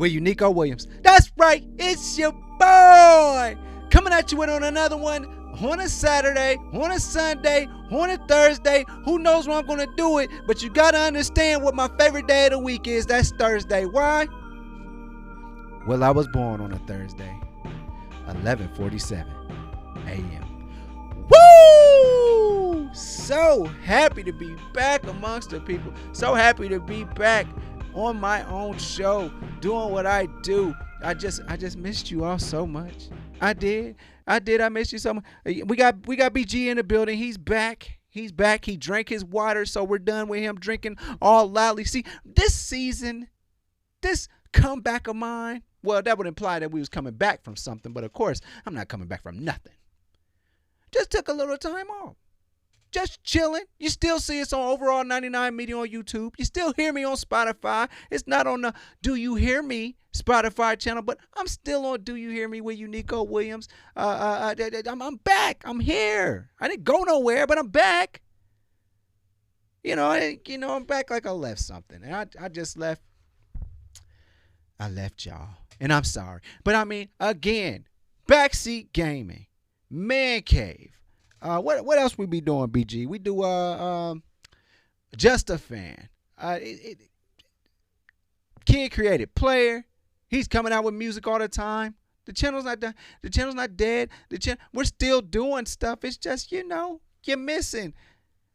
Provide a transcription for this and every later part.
with Uniqo Williams. That's right, it's your boy coming at you with on another one on a Saturday, on a Sunday, on a Thursday. Who knows when I'm going to do it, but you got to understand what my favorite day of the week is. That's Thursday. Why? Well, I was born on a Thursday, 11:47 a.m. Woo! So happy to be back amongst the people. So happy to be back on my own show, doing what I do. I just missed you all so much. I did. I missed you so much. We got BG in the building. He's back. He drank his water, so we're done with him drinking all loudly. See, this season, this comeback of mine, well, that would imply that we was coming back from something, but of course, I'm not coming back from nothing. Just took a little time off. Just chilling. You still see us on Overall 99 Media on YouTube. You still hear me on Spotify. It's not on the Do You Hear Me Spotify channel, but I'm still on Do You Hear Me with Uniqo Williams. I'm back. I'm here. I didn't go nowhere, but I'm back. I'm back like I left something. And I just left. I left y'all. And I'm sorry. But I mean, again, backseat gaming, man cave. What else we be doing, BG? We do Just a Fan. Kid created player. He's coming out with music all the time. The channel's not done. The channel's not dead. We're still doing stuff. It's just, you're missing.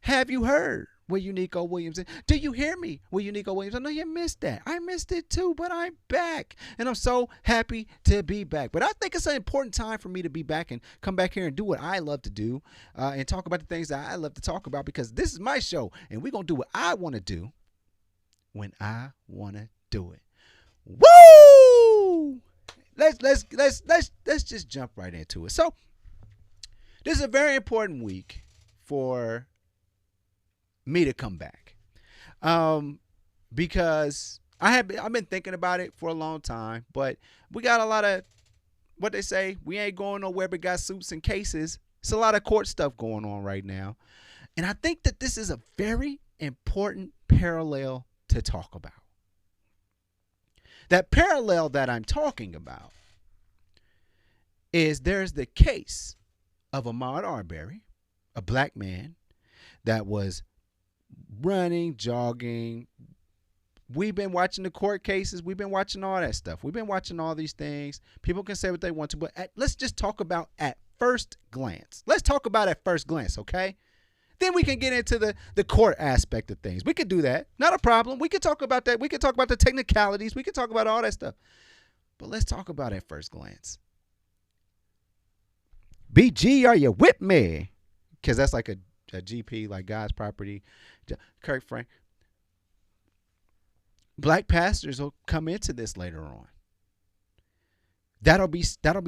Have you heard with Uniqo Williams? Do you hear me with Uniqo Williams? I know you missed that. I missed it too, but I'm back. And I'm so happy to be back. But I think it's an important time for me to be back and come back here and do what I love to do and talk about the things that I love to talk about, because this is my show and we're going to do what I want to do when I want to do it. Woo! Let's just jump right into it. So this is a very important week for me to come back, because I've been thinking about it for a long time, but we got a lot of what they say, we ain't going nowhere but got suits and cases. It's a lot of court stuff going on right now, and I think that this is a very important parallel to talk about. That parallel that I'm talking about is there's the case of Ahmaud Arbery, a black man that was running, jogging. We've been watching the court cases. We've been watching all that stuff. We've been watching all these things. People can say what they want to, but let's just talk about at first glance. Let's talk about at first glance, okay? Then we can get into the court aspect of things. We could do that. Not a problem. We could talk about that. We could talk about the technicalities. We could talk about all that stuff. But let's talk about at first glance. BG, are you with me? Because that's like a GP, like God's property. Kirk Frank. Black pastors will come into this later on. That'll be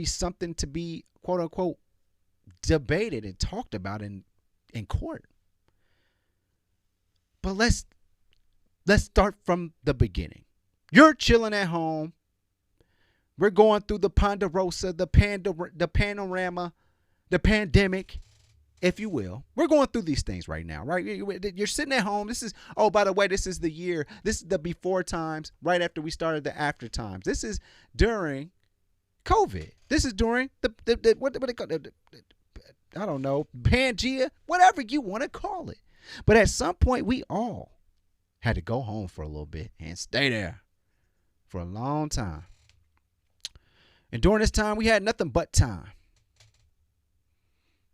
something to be, quote unquote, debated and talked about in court. But let's start from the beginning. You're chilling at home. We're going through the ponderosa, the panorama, the pandemic, if you will. We're going through these things right now, right? You're sitting at home. this is the year. This is the before times, right after we started the after times. This is during COVID. This is during the what they call it? I don't know, Pangea, whatever you want to call it. But at some point, we all had to go home for a little bit and stay there for a long time. And during this time, we had nothing but time.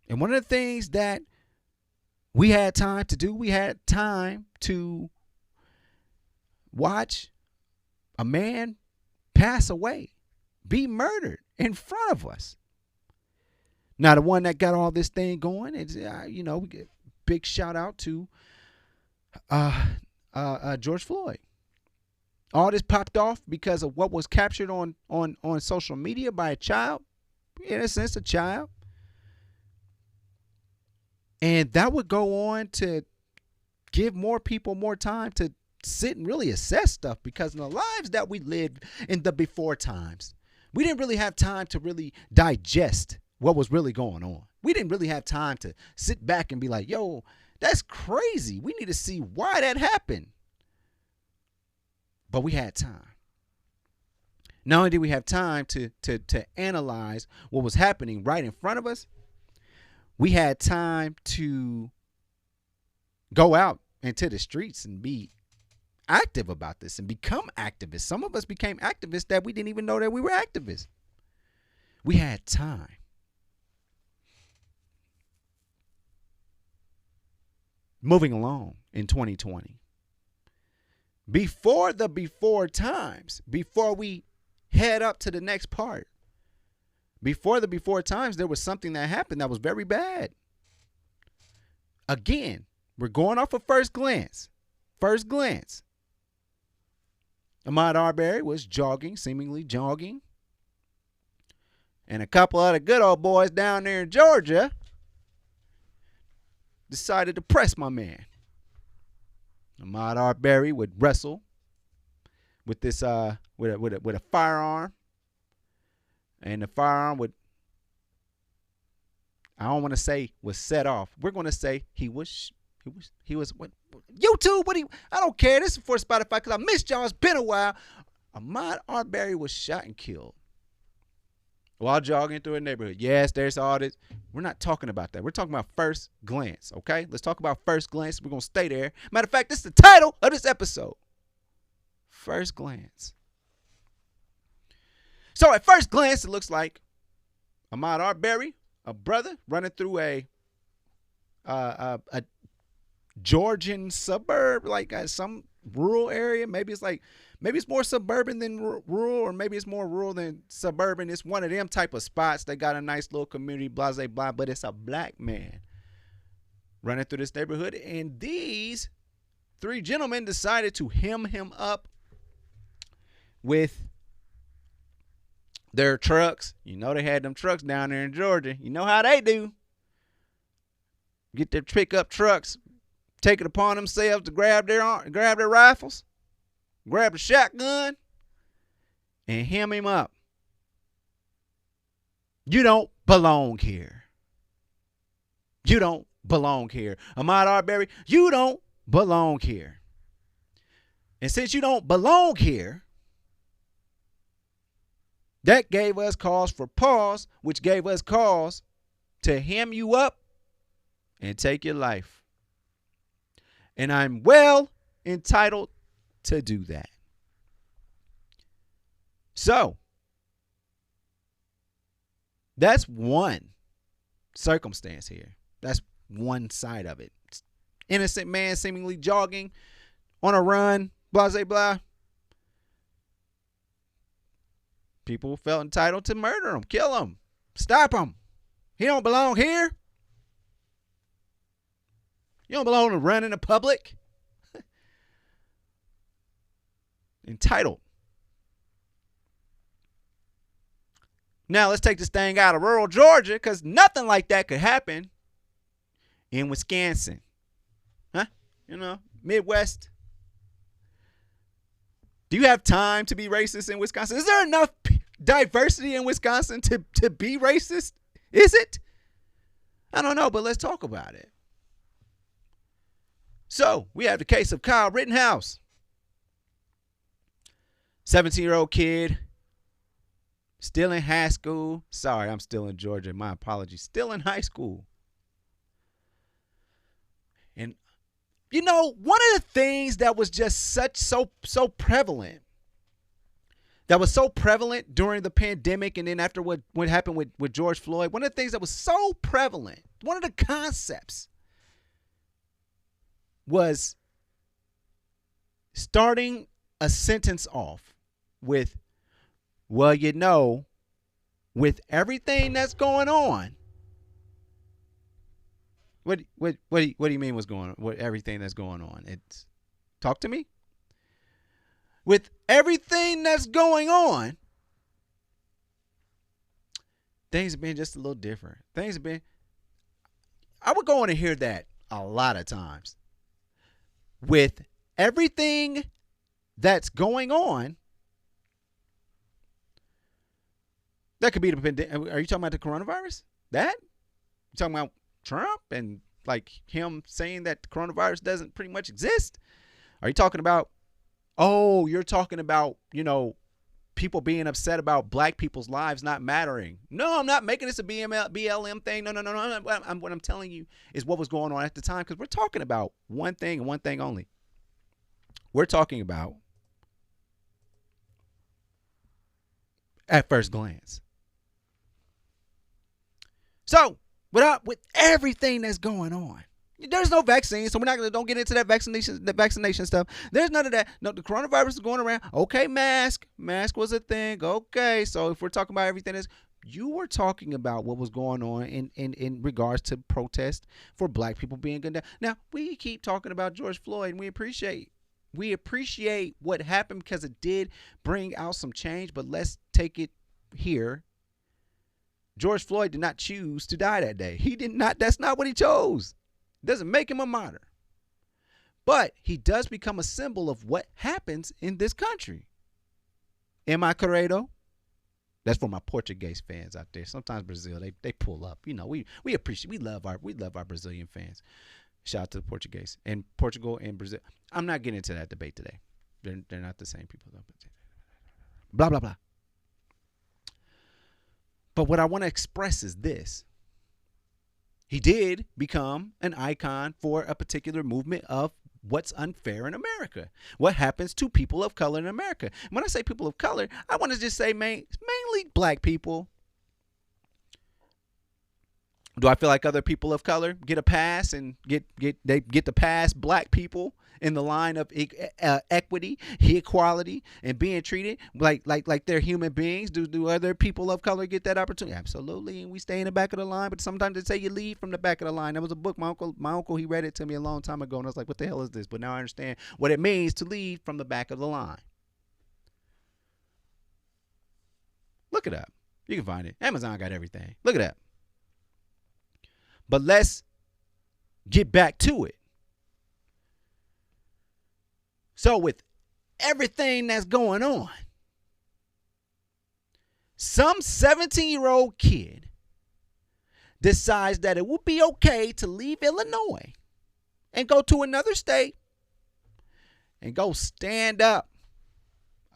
And one of the things that we had time to do, we had time to watch a man pass away, be murdered in front of us. Now, the one that got all this thing going, it's, we get big shout out to George Floyd. All this popped off because of what was captured on social media by a child, in a sense, a child. And that would go on to give more people more time to sit and really assess stuff, because in the lives that we lived in the before times, we didn't really have time to really digest what was really going on. We didn't really have time to sit back and be like, yo, that's crazy. We need to see why that happened. But we had time. Not only did we have time to analyze what was happening right in front of us, we had time to go out into the streets and be active about this and become activists. Some of us became activists that we didn't even know that we were activists. We had time. Moving along in 2020. Before times, before we head up to the next part, before times, there was something that happened that was very bad. Again, we're going off of first glance. First glance. Ahmaud Arbery was seemingly jogging. And a couple of the good old boys down there in Georgia decided to press my man. Ahmaud Arbery would wrestle with this with a firearm, and the firearm would, I don't want to say was set off. We're going to say he was what, YouTube, I don't care. This is for Spotify because I missed y'all. It's been a while. Ahmaud Arbery was shot and killed while jogging through a neighborhood. Yes, there's all this. We're not talking about that. We're talking about first glance, okay? Let's talk about first glance. We're going to stay there. Matter of fact, this is the title of this episode. First glance. So at first glance, it looks like Ahmaud Arbery, a brother running through a Georgian suburb, like some rural area. Maybe it's more suburban than rural, or maybe it's more rural than suburban. It's one of them type of spots. They got a nice little community, blah, blah, blah, but it's a black man running through this neighborhood. And these three gentlemen decided to hem him up with their trucks. You know, they had them trucks down there in Georgia. You know how they do. Get their pickup trucks, take it upon themselves to grab their rifles, grab a shotgun, and hem him up. You don't belong here. You don't belong here. Ahmaud Arbery, you don't belong here. And since you don't belong here, that gave us cause for pause, which gave us cause to hem you up and take your life. And I'm well entitled to do that. So, that's one circumstance here. That's one side of it. Innocent man seemingly jogging on a run, blah, blah, blah. People felt entitled to murder him, kill him, stop him. He don't belong here. You don't belong to run in the public. Entitled. Now let's take this thing out of rural Georgia, because nothing like that could happen in Wisconsin. Huh? You know, Midwest. Do you have time to be racist in Wisconsin? Is there enough diversity in Wisconsin to be racist? Is it? I don't know, but let's talk about it. So, we have the case of Kyle Rittenhouse. 17-year-old kid, still in high school. Sorry, I'm still in Georgia. My apologies. Still in high school. And, you know, one of the things that was just so prevalent, that was so prevalent during the pandemic and then after what happened with George Floyd, one of the things that was so prevalent, one of the concepts was starting a sentence off with, well, you know, with everything that's going on. What do you mean what's going on? What everything that's going on? It's talk to me. With everything that's going on, things have been just a little different. Things have been, I would go on and hear that a lot of times. With everything that's going on, that could be are you talking about the coronavirus? That? You talking about Trump and like him saying that the coronavirus doesn't pretty much exist? Are you talking about, oh, you're talking about, you know, people being upset about black people's lives not mattering. No, I'm not making this a BLM thing. No. What I'm telling you is what was going on at the time, because we're talking about one thing and one thing only. We're talking about at first glance. So, with everything that's going on, there's no vaccine, so don't get into that vaccination stuff. There's none of that. No, the coronavirus is going around. Okay, mask was a thing. Okay, so if we're talking about everything you were talking about what was going on in regards to protest for black people being gunned down. Now, we keep talking about George Floyd, and we appreciate what happened because it did bring out some change, but let's take it here. George Floyd did not choose to die that day. He did not. That's not what he chose. Doesn't make him a martyr. But he does become a symbol of what happens in this country. Am I correcto? That's for my Portuguese fans out there. Sometimes Brazil, they pull up. You know, we love our Brazilian fans. Shout out to the Portuguese and Portugal and Brazil. I'm not getting into that debate today. They're not the same people. Blah blah blah. But what I want to express is this. He did become an icon for a particular movement of what's unfair in America. What happens to people of color in America. When I say people of color, I want to just say mainly black people. Do I feel like other people of color get a pass and get to pass black people in the line of equity, equality, and being treated like they're human beings? Do other people of color get that opportunity? Absolutely, and we stay in the back of the line. But sometimes they say you leave from the back of the line. That was a book my uncle he read it to me a long time ago, and I was like, what the hell is this? But now I understand what it means to leave from the back of the line. Look it up. You can find it. Amazon got everything. Look at that. But let's get back to it. So with everything that's going on, some 17-year-old kid decides that it would be okay to leave Illinois and go to another state and go stand up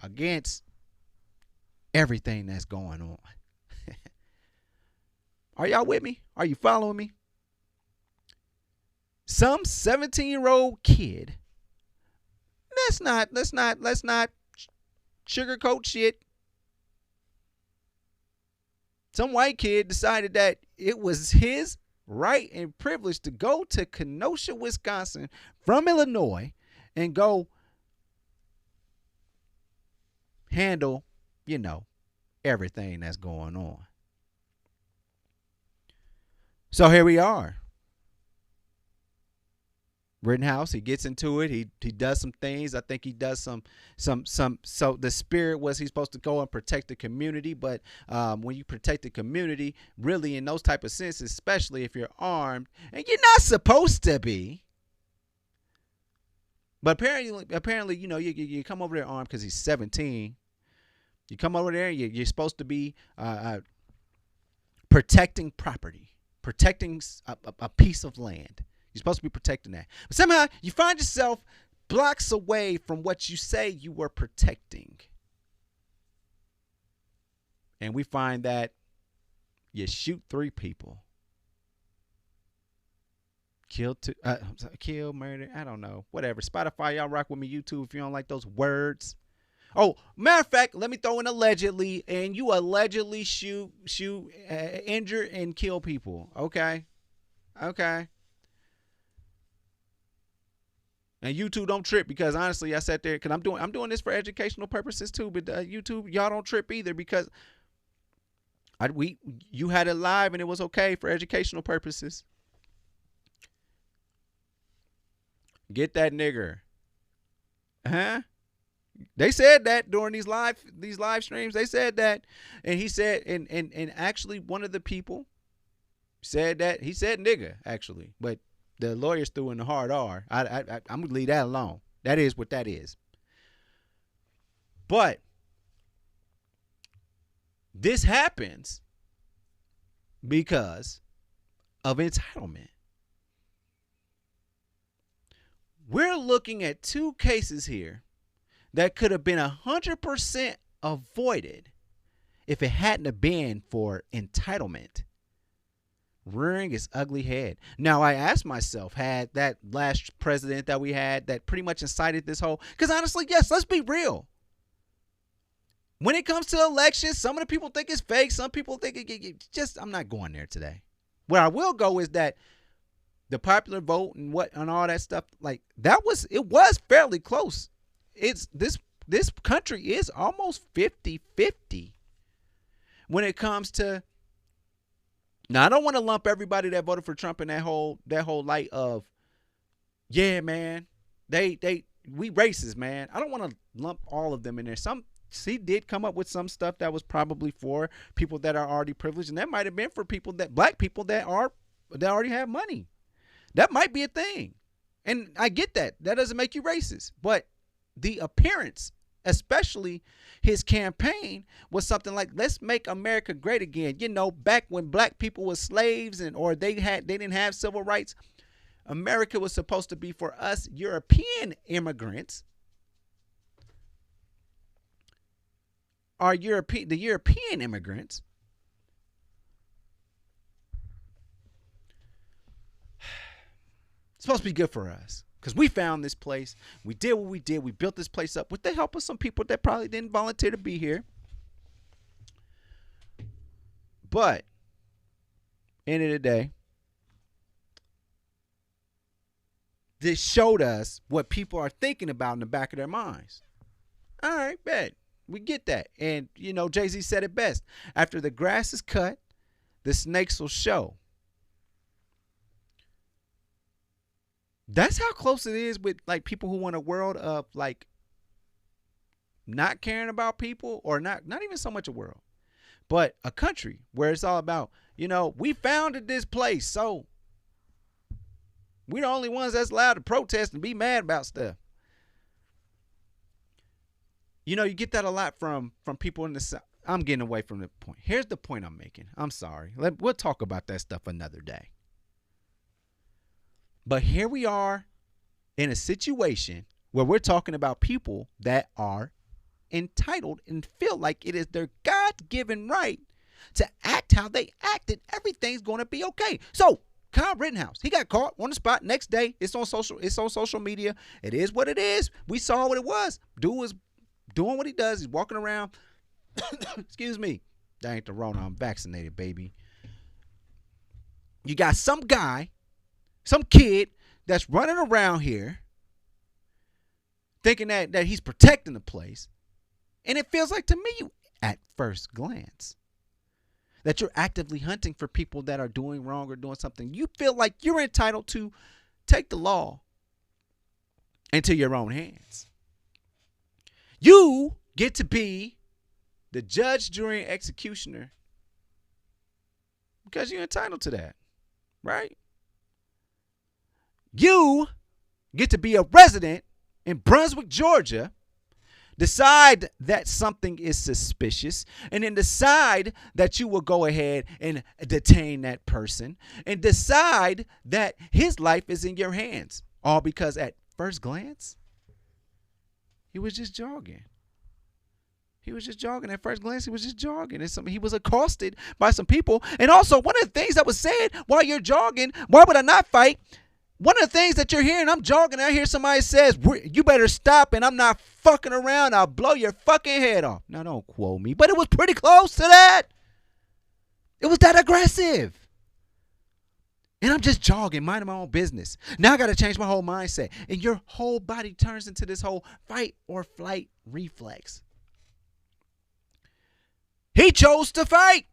against everything that's going on. Are y'all with me? Are you following me? Some 17-year-old kid. Let's not sugarcoat shit. Some white kid decided that it was his right and privilege to go to Kenosha, Wisconsin from Illinois and go handle, everything that's going on. So here we are. Rittenhouse, he gets into it. He does some things. I think he does some. So the spirit was he's supposed to go and protect the community. But when you protect the community, really in those type of senses, especially if you're armed, and you're not supposed to be. But apparently, you come over there armed because he's 17. You come over there, you're supposed to be protecting property, protecting a piece of land. You're supposed to be protecting that. But somehow you find yourself blocks away from what you say you were protecting. And we find that you shoot 3 people. Kill, murder, I don't know. Whatever. Spotify, y'all rock with me. YouTube, if you don't like those words. Oh, matter of fact, let me throw in allegedly. And you allegedly shoot, injure, and kill people. Okay. And YouTube don't trip, because honestly, I sat there because I'm doing this for educational purposes too. But YouTube, y'all don't trip either, because you had it live and it was okay for educational purposes. Get that nigger, huh? They said that during these live streams. They said that, and he said, and actually one of the people said that he said nigga actually, but the lawyers threw in the hard R. I'm gonna leave that alone. That is what that is. But this happens because of entitlement. We're looking at 2 cases here that could have been 100% avoided if it hadn't have been for entitlement rearing its ugly head. Now, I asked myself, had that last president that we had that pretty much incited this whole, because honestly, yes, let's be real. When it comes to elections, some of the people think it's fake. Some people think it just, I'm not going there today. Where I will go is that the popular vote and what and all that stuff, like it was fairly close. It's this country is almost 50-50 when it comes to. Now, I don't want to lump everybody that voted for Trump in that whole light of, yeah, man, we racist, man. I don't want to lump all of them in there. He did come up with some stuff that was probably for people that are already privileged, and that might have been for black people that already have money. That might be a thing, and I get that. That doesn't make you racist, but the appearance, especially his campaign, was something like, let's make America great again. You know, back when black people were slaves or they didn't have civil rights, America was supposed to be for us European immigrants. The European immigrants. It's supposed to be good for us. Because we found this place. We did what we did. We built this place up with the help of some people that probably didn't volunteer to be here. But, end of the day, this showed us what people are thinking about in the back of their minds. All right, bet. We get that. And, you know, Jay-Z said it best. After the grass is cut, the snakes will show. That's how close it is with like people who want a world of like not caring about people, or not even so much a world, but a country where it's all about, you know, we founded this place, so we're the only ones that's allowed to protest and be mad about stuff. You know, you get that a lot from people in the South. I'm getting away from the point. Here's the point I'm making. I'm sorry. We'll talk about that stuff another day. But here we are in a situation where we're talking about people that are entitled and feel like it is their God-given right to act how they acted. Everything's going to be okay. So Kyle Rittenhouse, he got caught on the spot. Next day, it's on social media. It is what it is. We saw what it was. Dude was doing what he does. He's walking around. Excuse me. That ain't the Rona. I'm vaccinated, baby. You got some guy, some kid that's running around here thinking that he's protecting the place. And it feels like to me, at first glance, that you're actively hunting for people that are doing wrong or doing something. You feel like you're entitled to take the law into your own hands. You get to be the judge, jury, and executioner because you're entitled to that, right? You get to be a resident in Brunswick, Georgia, decide that something is suspicious, and then decide that you will go ahead and detain that person and decide that his life is in your hands. All because at first glance, he was just jogging. He was just jogging. At first glance, he was just jogging. He was accosted by some people. And also, one of the things that was said while you're jogging, why would I not fight? One of the things that you're hearing, I'm jogging, I hear somebody says, you better stop, and I'm not fucking around. I'll blow your fucking head off. Now, don't quote me, but it was pretty close to that. It was that aggressive. And I'm just jogging, minding my own business. Now I got to change my whole mindset. And your whole body turns into this whole fight or flight reflex. He chose to fight.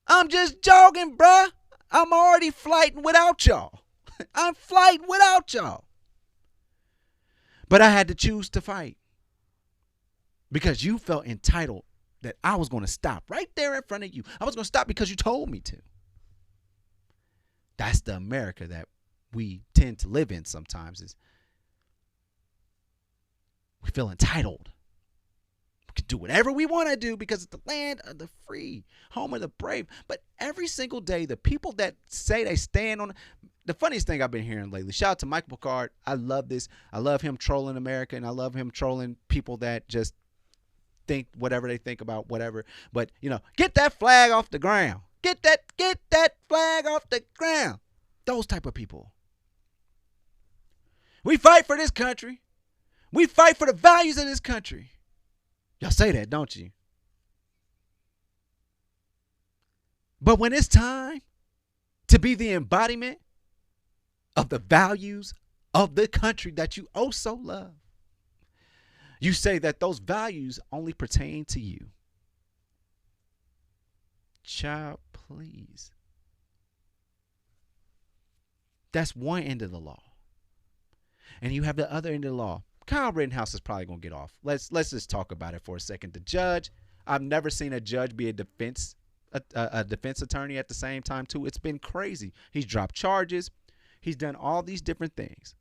I'm just jogging, bruh. I'm already flighting without y'all. I'm flighting without y'all. But I had to choose to fight because you felt entitled that I was going to stop right there in front of you. I was going to stop because you told me to. That's the America that we tend to live in sometimes, is we feel entitled. We can do whatever we want to do because it's the land of the free, home of the brave. But every single day, the people that say they stand on the funniest thing I've been hearing lately, shout out to Michael Picard. I love this. I love him trolling America, and I love him trolling people that just think whatever they think about whatever. But, get that flag off the ground. Get that flag off the ground. Those type of people. We fight for this country. We fight for the values of this country. Y'all say that, don't you? But when it's time to be the embodiment of the values of the country that you oh so love, you say that those values only pertain to you. Child, please. That's one end of the law. And you have the other end of the law. Kyle Rittenhouse is probably going to get off. Let's just talk about it for a second. The judge, I've never seen a judge be a defense attorney at the same time too. It's been crazy. He's dropped charges. He's done all these different things.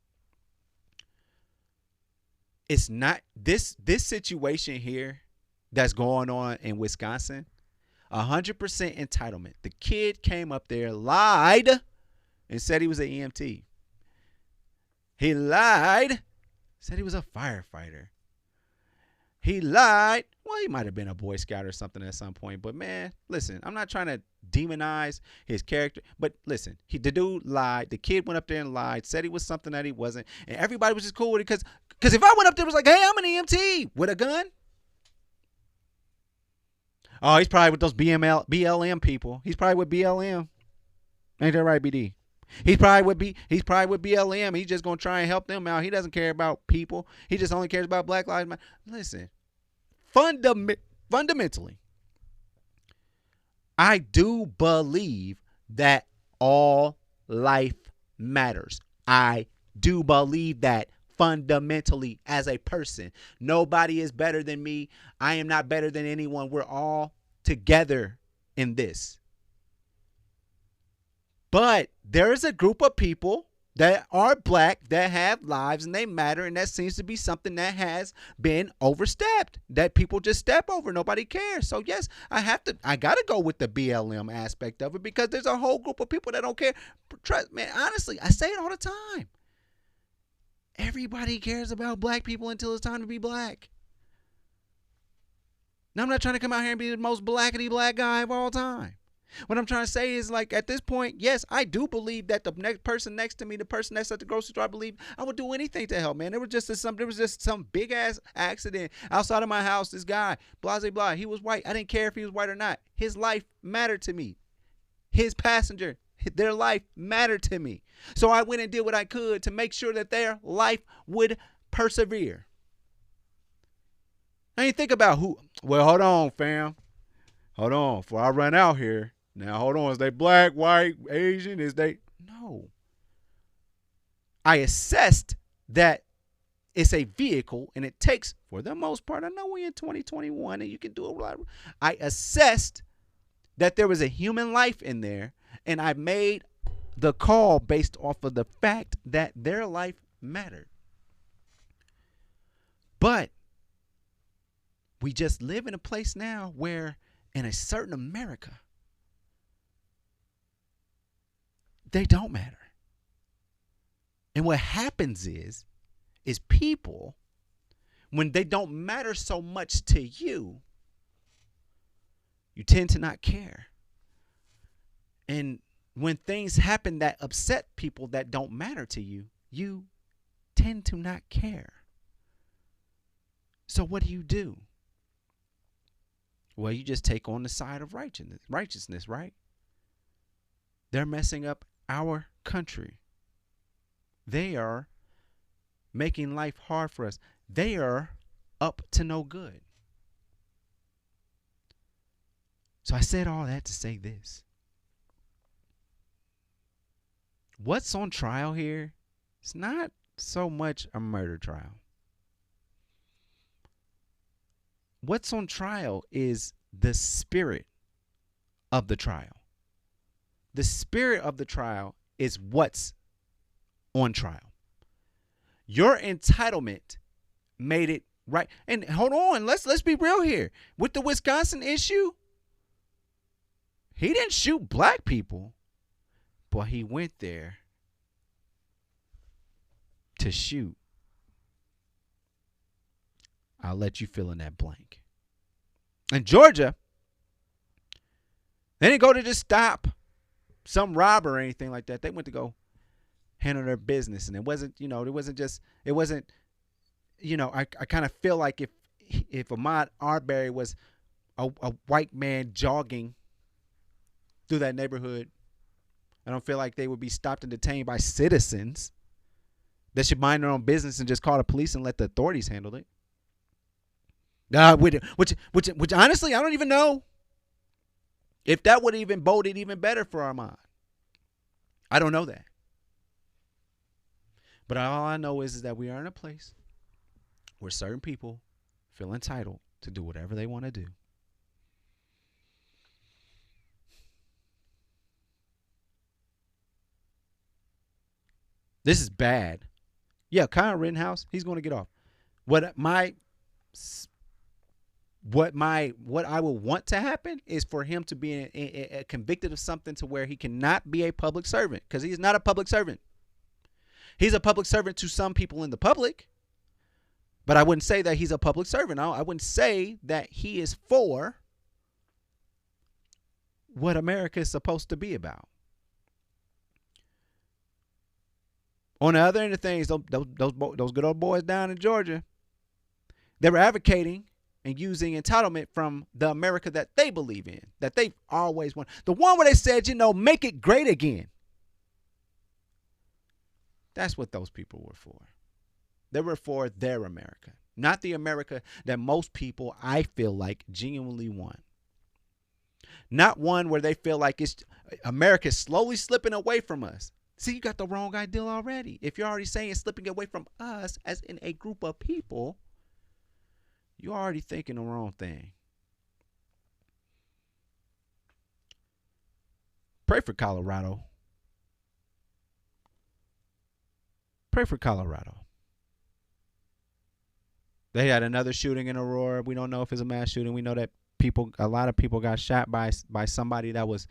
It's not this situation here that's going on in Wisconsin. 100% entitlement. The kid came up there, lied, and said he was an EMT. He lied, said he was a firefighter. He lied. Well, he might have been a Boy Scout or something at some point. But, man, listen, I'm not trying to demonize his character. But, listen, the dude lied. The kid went up there and lied, said he was something that he wasn't. And everybody was just cool with it because if I went up there and was like, hey, I'm an EMT with a gun. Oh, he's probably with those BLM people. He's probably with BLM. Ain't that right, BD? He's probably with BLM. He's just gonna try and help them out. He doesn't care about people. He just only cares about Black Lives Matter. Listen, fundamentally, I do believe that all life matters. I do believe that fundamentally as a person. Nobody is better than me. I am not better than anyone. We're all together in this. But there is a group of people that are black that have lives and they matter, and that seems to be something that has been overstepped, that people just step over. Nobody cares. So yes, I gotta go with the BLM aspect of it because there's a whole group of people that don't care. Trust man, honestly, I say it all the time. Everybody cares about black people until it's time to be black. Now, I'm not trying to come out here and be the most blackety black guy of all time. What I'm trying to say is, like, at this point, yes, I do believe that the next person next to me, the person that's at the grocery store, I believe I would do anything to help, man. There was just some big ass accident outside of my house. This guy, blah, blah, blah. He was white. I didn't care if he was white or not. His life mattered to me. His passenger, their life mattered to me. So I went and did what I could to make sure that their life would persevere. I ain't think about who. Well, hold on, fam. Hold on. Before I run out here. Now, hold on. Is they black, white, Asian? Is they? No. I assessed that it's a vehicle and it takes, for the most part, I know we're in 2021 and you can do a lot. I assessed that there was a human life in there, and I made the call based off of the fact that their life mattered. But we just live in a place now where in a certain America, they don't matter. And what happens is people, when they don't matter so much to you, you tend to not care. And when things happen that upset people that don't matter to you, you tend to not care. So what do? Well, you just take on the side of righteousness, right? They're messing up our country. They are making life hard for us. They are up to no good. So I said all that to say this. What's on trial here? It's not so much a murder trial. What's on trial is the spirit of the trial. The spirit of the trial is what's on trial. Your entitlement made it right. And hold on, let's be real here. With the Wisconsin issue, he didn't shoot black people, but he went there to shoot. I'll let you fill in that blank. In Georgia, they didn't go to just stop some robber or anything like that. They went to go handle their business. And it wasn't, I kind of feel like if Ahmaud Arbery was a white man jogging through that neighborhood, I don't feel like they would be stopped and detained by citizens that should mind their own business and just call the police and let the authorities handle it. Which honestly, I don't even know if that would even boded even better for Ahmaud. I don't know that. But all I know is that we are in a place where certain people feel entitled to do whatever they want to do. This is bad. Yeah, Kyle Rittenhouse, he's going to get off. What I would want to happen is for him to be convicted of something to where he cannot be a public servant, because he's not a public servant. He's a public servant to some people in the public, but I wouldn't say that he's a public servant. I wouldn't say that he is for what America is supposed to be about. On the other end of things, those good old boys down in Georgia, they were advocating and using entitlement from the America that they believe in, that they've always wanted. The one where they said, make it great again. That's what those people were for. They were for their America, not the America that most people, I feel like, genuinely want. Not one where they feel like America is slowly slipping away from us. See, you got the wrong idea already. If you're already saying slipping away from us as in a group of people, you're already thinking the wrong thing. Pray for Colorado. Pray for Colorado. They had another shooting in Aurora. We don't know if it's a mass shooting. We know that a lot of people got shot by somebody that was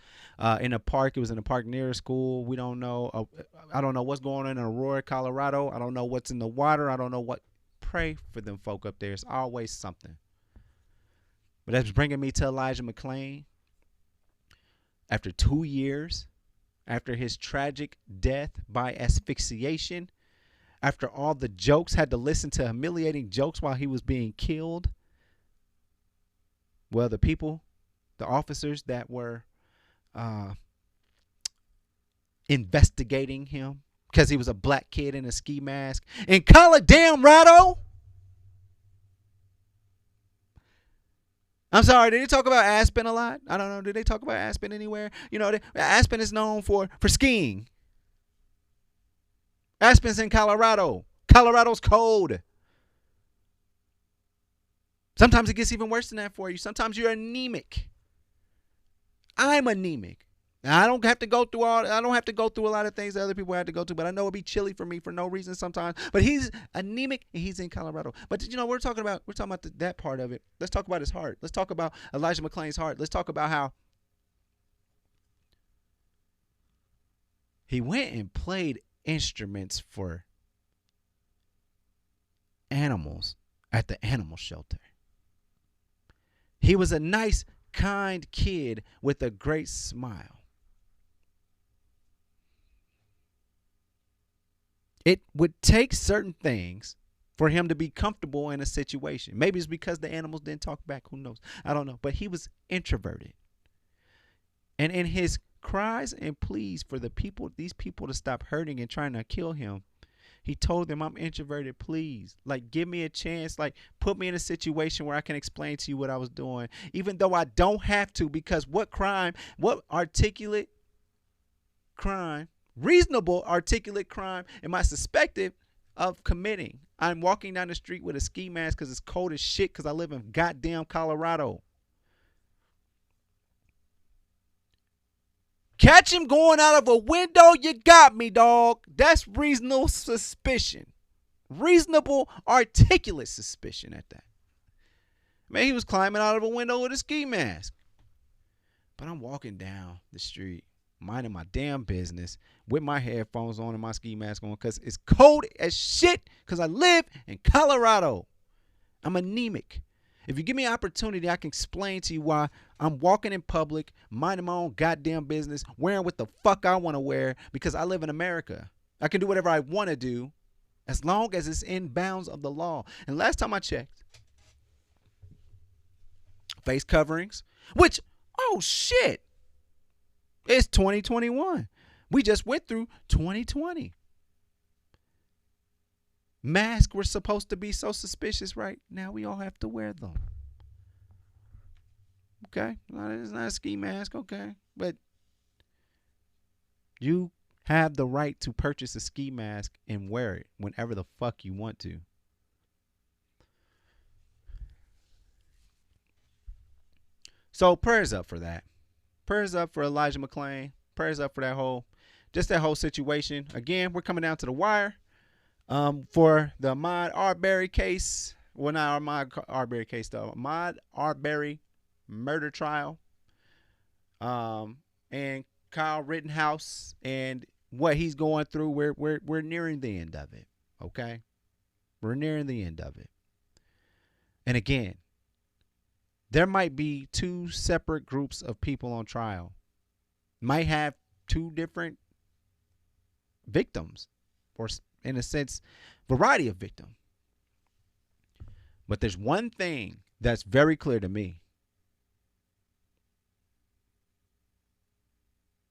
in a park. It was in a park near a school. We don't know. I don't know what's going on in Aurora, Colorado. I don't know what's in the water. I don't know what. Pray for them folk up there. It's always something. But that's bringing me to Elijah McClain. After 2 years, after his tragic death by asphyxiation, after all the jokes, had to listen to humiliating jokes while he was being killed. Well, the officers that were investigating him because he was a black kid in a ski mask in Colorado. I'm sorry, did they talk about Aspen a lot? I don't know. Did they talk about Aspen anywhere? Aspen is known for skiing. Aspen's in Colorado. Colorado's cold. Sometimes it gets even worse than that for you. Sometimes you're anemic. I'm anemic. Now, I don't have to go through a lot of things that other people have to go through, but I know it'd be chilly for me for no reason sometimes. But he's anemic and he's in Colorado. But we're talking about that part of it. Let's talk about his heart. Let's talk about Elijah McClain's heart. Let's talk about how he went and played instruments for animals at the animal shelter. He was a nice, kind kid with a great smile. It would take certain things for him to be comfortable in a situation. Maybe it's because the animals didn't talk back. Who knows? I don't know. But he was introverted. And in his cries and pleas for these people to stop hurting and trying to kill him, he told them, I'm introverted, please. Give me a chance. Put me in a situation where I can explain to you what I was doing. Even though I don't have to, because what articulate crime, reasonable articulate crime am I suspected of committing? I'm walking down the street with a ski mask because it's cold as shit because I live in goddamn Colorado. Catch him going out of a window, you got me, dog. That's reasonable suspicion. Reasonable, articulate suspicion at that. Man, he was climbing out of a window with a ski mask. But I'm walking down the street, minding my damn business, with my headphones on and my ski mask on because it's cold as shit because I live in Colorado. I'm anemic. If you give me an opportunity, I can explain to you why I'm walking in public, minding my own goddamn business, wearing what the fuck I want to wear because I live in America. I can do whatever I want to do as long as it's in bounds of the law. And last time I checked, face coverings, which, oh shit, it's 2021. We just went through 2020. Masks were supposed to be so suspicious, right? Now we all have to wear them. Okay? It's not a ski mask, okay? But you have the right to purchase a ski mask and wear it whenever the fuck you want to. So prayers up for that. Prayers up for Elijah McClain. Prayers up for that whole situation. Again, we're coming down to the wire. For the Ahmaud Arbery case, well, not Ahmaud Arbery case though, Ahmaud Arbery murder trial, and Kyle Rittenhouse and what he's going through. We're nearing the end of it. Okay, we're nearing the end of it. And again, there might be two separate groups of people on trial. Might have two different victims, or in a sense, variety of victim. But there's one thing that's very clear to me.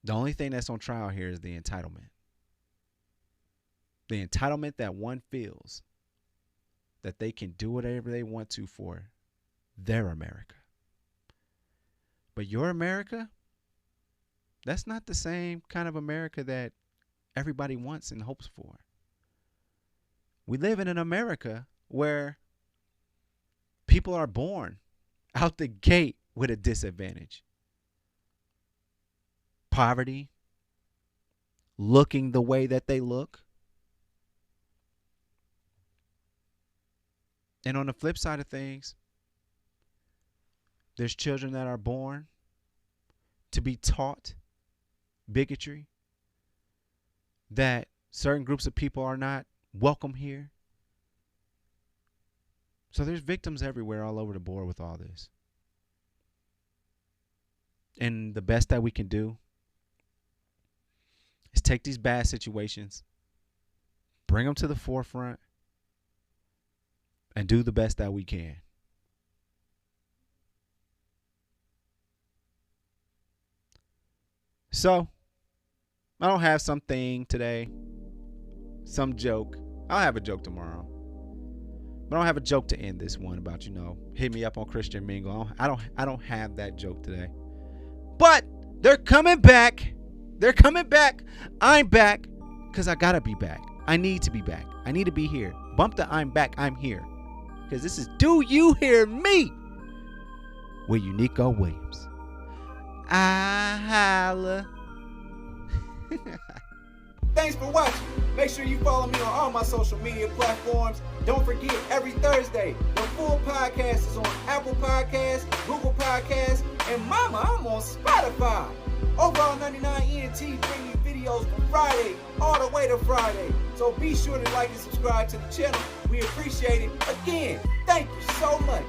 The only thing that's on trial here is the entitlement. The entitlement that one feels that they can do whatever they want to for their America. But your America, that's not the same kind of America that everybody wants and hopes for. We live in an America where people are born out the gate with a disadvantage. Poverty, looking the way that they look. And on the flip side of things, there's children that are born to be taught bigotry, that certain groups of people are not welcome here. So there's victims everywhere all over the board with all this. And the best that we can do is take these bad situations, bring them to the forefront, and do the best that we can. So, I don't have something today, some joke. I'll have a joke tomorrow. But I don't have a joke to end this one about, hit me up on Christian Mingle. I don't have that joke today. But they're coming back. They're coming back. I'm back because I gotta be back. I need to be back. I need to be here. Bump the I'm back, I'm here. Because this is Do You Hear Me? With Uniqo Williams. I holla. Thanks for watching. Make sure you follow me on all my social media platforms. Don't forget, every Thursday, the full podcast is on Apple Podcasts, Google Podcasts, and mama, I'm on Spotify. Overall 99 ENT bring you videos from Friday all the way to Friday. So be sure to like and subscribe to the channel. We appreciate it. Again, thank you so much.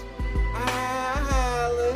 I holla.